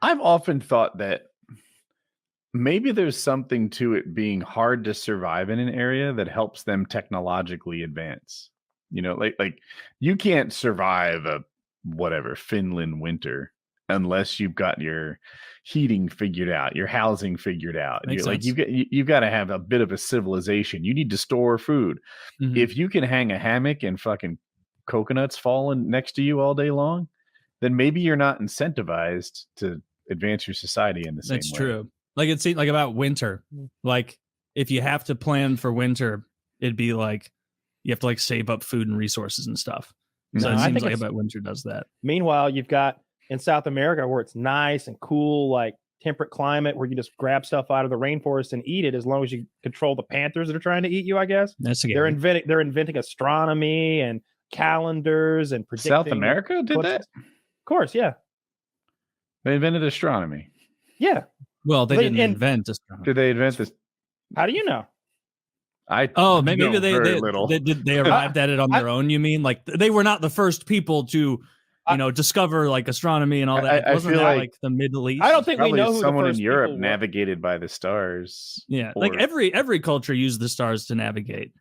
I've often thought that maybe there's something to it being hard to survive in an area that helps them technologically advance. Like you can't survive a whatever Finland winter unless you've got your heating figured out, your housing figured out. Makes Like sense. you've got to have a bit of a civilization. You need to store food. Mhm. If you can hang a hammock and fucking coconuts falling next to you all day long, then maybe you're not incentivized to advance your society in the same way. That's true. Like it seems like about winter. Like if you have to plan for winter, it'd be like you have to like save up food and resources and stuff. So No, it I seems think like it's- about winter does that. Meanwhile, you've got in South America where it's nice and cool, like temperate climate, where you just grab stuff out of the rainforest and eat it, as long as you control the panthers that are trying to eat you. I guess That's they're inventing astronomy and calendars and predicting. South America did that? Of course, yeah. They invented astronomy. Yeah. Well, they didn't invent astronomy. Did they invent this? How do you know? Maybe they arrived at it on their own. You mean like they were not the first people to, discover like astronomy and all that? Wasn't that like the Middle East? I don't think we know who someone the in first Europe people were. navigated by the stars. Yeah, like every culture used the stars to navigate.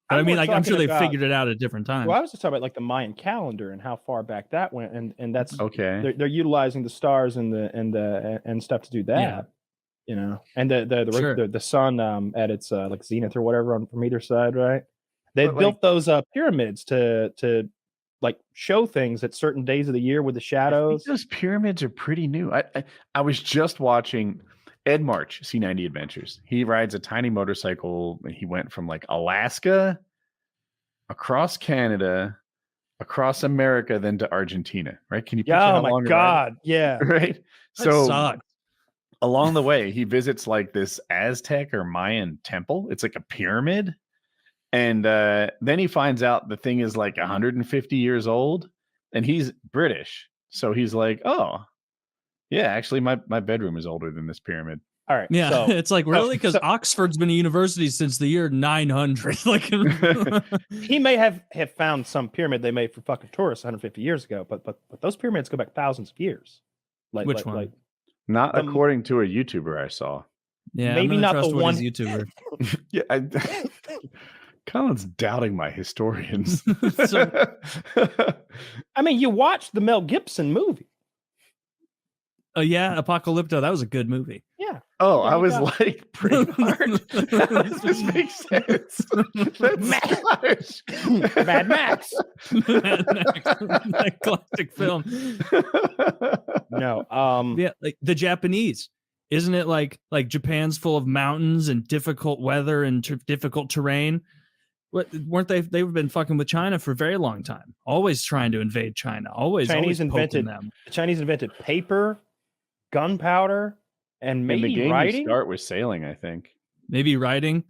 But I mean, like I'm sure they figured it out at different times. Well, I was just talking about like the Mayan calendar and how far back that went, and that's okay. They're utilizing the stars and stuff to do that. Yeah. And the sun at its like zenith or whatever from either side, right? They built those pyramids to like show things at certain days of the year with the shadows. Those pyramids are pretty new. I was just watching Ed March, C90 Adventures. He rides a tiny motorcycle. He went from like Alaska, across Canada, across America, then to Argentina. Right? Can you? Yeah. Oh my God! Yeah. Right. That So sucks. along the way, he visits like this Aztec or Mayan temple. It's like a pyramid. And then he finds out the thing is like 150 years old, and he's British. So he's like, oh, yeah, actually, my bedroom is older than this pyramid. All right. Yeah, so, it's like really because Oxford's been a university since the year 900. Like he may have found some pyramid they made for fucking tourists 150 years ago, but those pyramids go back thousands of years. Like which one? Like, not according to a YouTuber I saw. Yeah, maybe not the one YouTuber. Yeah, Colin's doubting my historians. I mean, you watched the Mel Gibson movie. Yeah, Apocalypto. That was a good movie. Yeah. Oh, I was like, Braveheart. This makes sense. Mad Max. That classic film. No. Yeah, like the Japanese. Isn't it like Japan's full of mountains and difficult weather and difficult terrain? Weren't they? They've been fucking with China for a very long time. Always trying to invade China. Always poking them. The Chinese invented paper, gunpowder, and maybe the game writing. You start with sailing, I think. Maybe writing.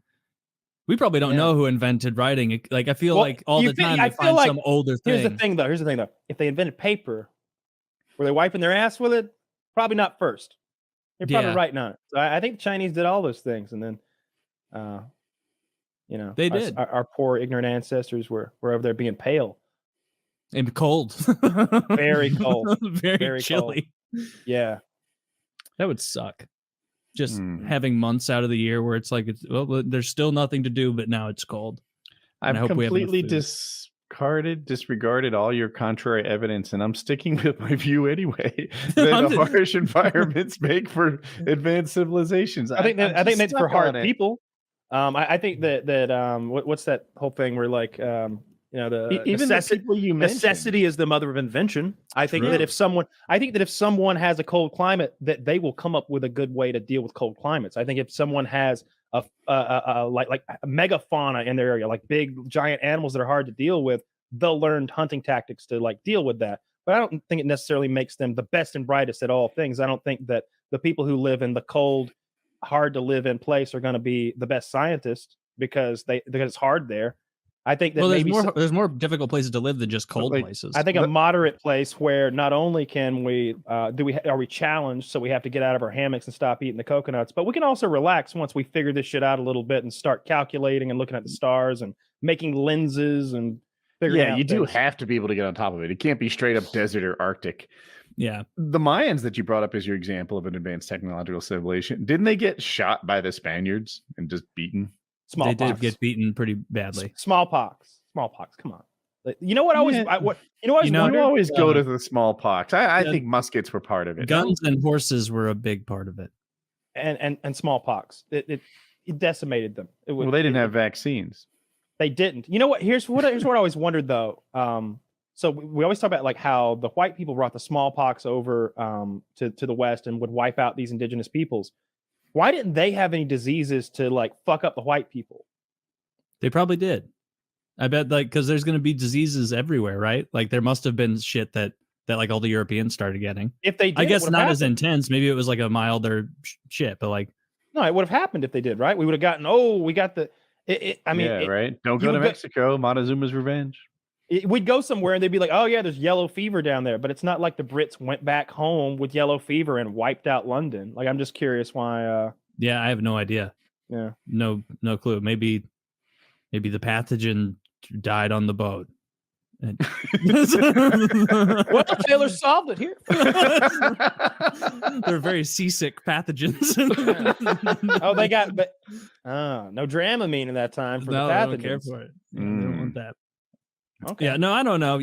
We probably don't know who invented writing. Like I feel like all the time they find some older thing. Here's the thing, though. If they invented paper, were they wiping their ass with it? Probably not first. They're probably writing on it. So I think the Chinese did all those things, and then, they did. Our poor ignorant ancestors were over there being pale and cold, very cold, very chilly. Cold. Yeah, that would suck. Just having months out of the year where it's like, there's still nothing to do, but now it's cold. I've completely disregarded all your contrary evidence, and I'm sticking with my view anyway. That harsh environments make for advanced civilizations. I think that's for hard people. I think that what's that whole thing where like necessity is the mother of invention. I think that if someone has a cold climate, that they will come up with a good way to deal with cold climates. I think if someone has a megafauna in their area, like big giant animals that are hard to deal with, they'll learn hunting tactics to like deal with that. But I don't think it necessarily makes them the best and brightest at all things. I don't think that the people who live in the cold, hard to live in place are going to be the best scientists because it's hard there. I think that there's more difficult places to live than just cold places. I think a moderate place where not only can we are we challenged, so we have to get out of our hammocks and stop eating the coconuts, but we can also relax once we figure this shit out a little bit and start calculating and looking at the stars and making lenses and figuring out you do things. have to be able to get on top of it. It can't be straight up desert or Arctic. Yeah. The Mayans that you brought up as your example of an advanced technological civilization, didn't they get shot by the Spaniards and just beaten? Smallpox. They did get beaten pretty badly. Smallpox. Come on. You know what? You always go to the smallpox. I think muskets were part of it. Guns and horses were a big part of it. And smallpox. It decimated them. They didn't have vaccines. They didn't. You know what? Here's what I always wondered though. So we always talk about like how the white people brought the smallpox over to the West and would wipe out these indigenous peoples. Why didn't they have any diseases to like fuck up the white people? They probably did. I bet, like, because there's going to be diseases everywhere, right? Like there must have been shit that like all the Europeans started getting. If they did, I guess not as intense. Maybe it was like a milder shit, but like no, it would have happened if they did, right? We would have gotten. We got the. Right. Don't go to Mexico. Montezuma's revenge. We'd go somewhere and they'd be like, oh yeah, there's yellow fever down there, but it's not like the Brits went back home with yellow fever and wiped out London. Like I'm just curious why. Yeah, I have no idea. Yeah, no clue. Maybe the pathogen died on the boat. Well, Taylor solved it here. They're very seasick pathogens. They got, but no Dramamine in that time for the pathogens. I don't care for it. I don't want that. Okay. Yeah, no, I don't know.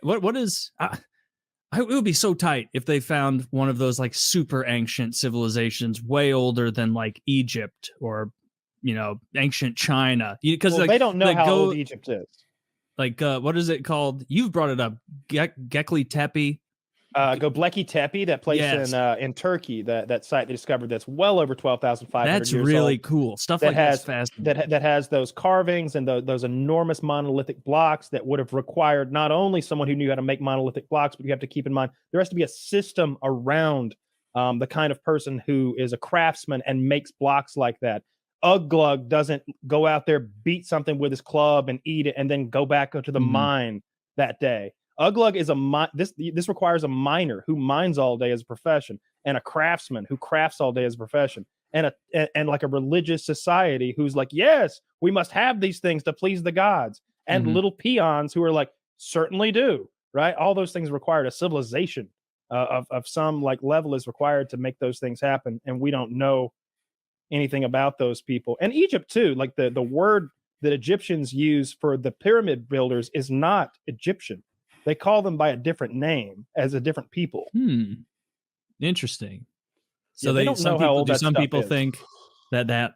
What is? It would be so tight if they found one of those like super ancient civilizations, way older than like Egypt or ancient China. Because they don't know how old Egypt is. Like, what is it called? You've brought it up. Gekli Tepe. Göbekli Tepe, that place in Turkey, that site they discovered that's well over 12,500 years old. That's really cool. Stuff like that's fascinating. That has those carvings and those enormous monolithic blocks that would have required not only someone who knew how to make monolithic blocks, but you have to keep in mind there has to be a system around the kind of person who is a craftsman and makes blocks like that. Uglug doesn't go out there, beat something with his club and eat it, and then go back to the mine that day. Uglug is this requires a miner who mines all day as a profession, and a craftsman who crafts all day as a profession, and like a religious society who's like, yes, we must have these things to please the gods, and little peons who are like, certainly do, right? All those things required a civilization of some like level is required to make those things happen, and we don't know anything about those people. And Egypt too, like the word that Egyptians use for the pyramid builders is not Egyptian. They call them by a different name as a different people. Interesting. So they don't know how old that some stuff people is. think that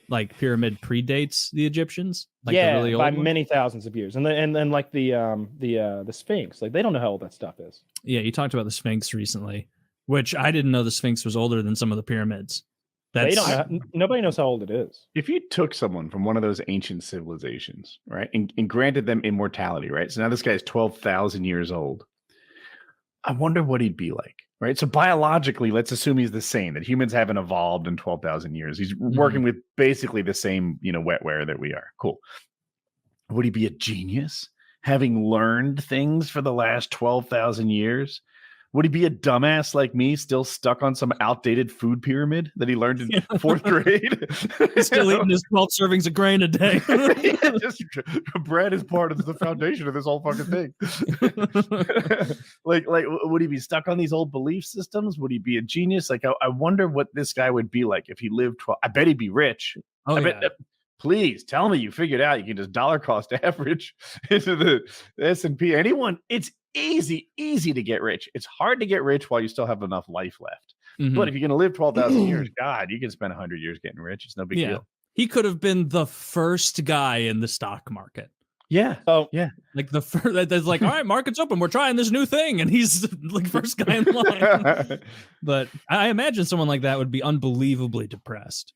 like pyramid predates the Egyptians, like yeah, the really old by ones? many thousands of years. And then like the Sphinx, like they don't know how old that stuff is. Yeah, you talked about the Sphinx recently, which I didn't know the Sphinx was older than some of the pyramids. Nobody knows how old it is. If you took someone from one of those ancient civilizations, right, and granted them immortality, right? So now this guy is 12,000 years old. I wonder what he'd be like, right? So biologically, let's assume he's the same, that humans haven't evolved in 12,000 years. He's working with basically the same, wetware that we are. Cool. Would he be a genius, having learned things for the last 12,000 years? Would he be a dumbass like me, still stuck on some outdated food pyramid that he learned in fourth grade? He's still eating his 12 servings of grain a day. Bread is part of the foundation of this whole fucking thing. like, would he be stuck on these old belief systems? Would he be a genius? Like, I wonder what this guy would be like if he lived 12. I bet he'd be rich. Oh, bet, please tell me you figured out you can just dollar cost average into the S&P. Anyone, it's easy to get rich. It's hard to get rich while you still have enough life left. But if you're going to live 12,000 years, God, you can spend 100 years getting rich. It's no big deal. He could have been the first guy in the stock market. Yeah. Oh, yeah. Like the first, that's like, all right, market's open. We're trying this new thing. And he's like first guy in line. But I imagine someone like that would be unbelievably depressed.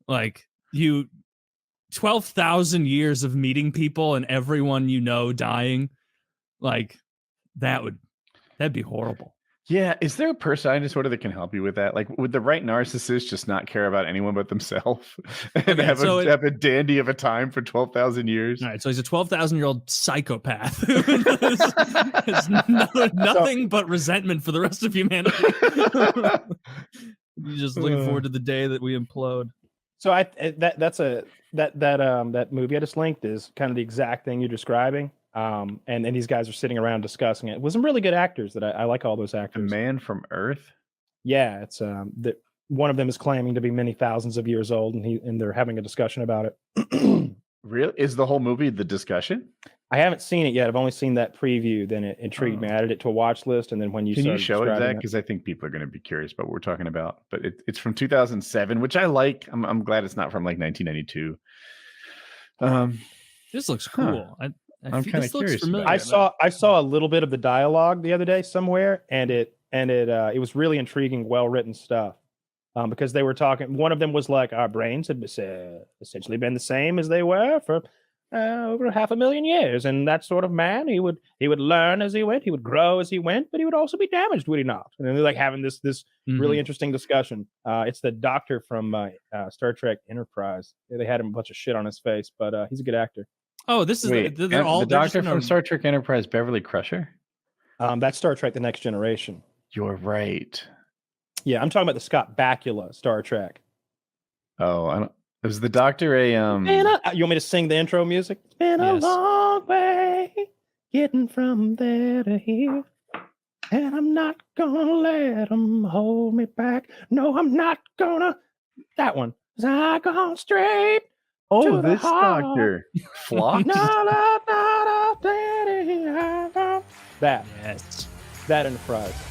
Like 12,000 years of meeting people and everyone dying. Like that'd be horrible. Yeah. Is there a person that can help you with that? Like, would the right narcissist just not care about anyone but themselves and have a dandy of a time for 12,000 years? All right. So he's a 12,000-year-old psychopath. Has nothing but resentment for the rest of humanity. He's just looking forward to the day that we implode. So that movie I just linked is kind of the exact thing you're describing. And these guys are sitting around discussing it. It was some really good actors that I like all those The actors. Man from Earth. Yeah, it's that one of them is claiming to be many thousands of years old, and they're having a discussion about it. Really? Is the whole movie the discussion? I haven't seen it yet. I've only seen that preview. Then it intrigued me. I added it to a watch list, and then when you Can you started show it, describing Zach? Because I think people are going to be curious about what we're talking about. But it's from 2007, which I like. I'm glad it's not from like 1992. This looks Huh. cool. I'm feel- kinda this looks curious about familiar. it. I saw a little bit of the dialogue the other day somewhere, and it was really intriguing, well written stuff. Because they were talking. One of them was like, our brains had essentially been the same as they were for over 500,000 years, and that sort of man, he would learn as he went, he would grow as he went, but he would also be damaged, would he not? And they're like having this really interesting discussion. It's the doctor from Star Trek Enterprise. They had him a bunch of shit on his face, but he's a good actor. Oh, this is Wait, they're all the they're just doctor in from a- Star Trek Enterprise, Beverly Crusher. That's Star Trek: The Next Generation. You're right. Yeah, I'm talking about the Scott Bakula Star Trek. Oh, I don't. Is the doctor a You want me to sing the intro music? It's been a Yes. long way getting from there to here, and I'm not gonna let them hold me back. No, I'm not gonna. That one. 'Cause I gone straight. Oh, to the this heart. doctor. Flock? That Yes. Enterprise.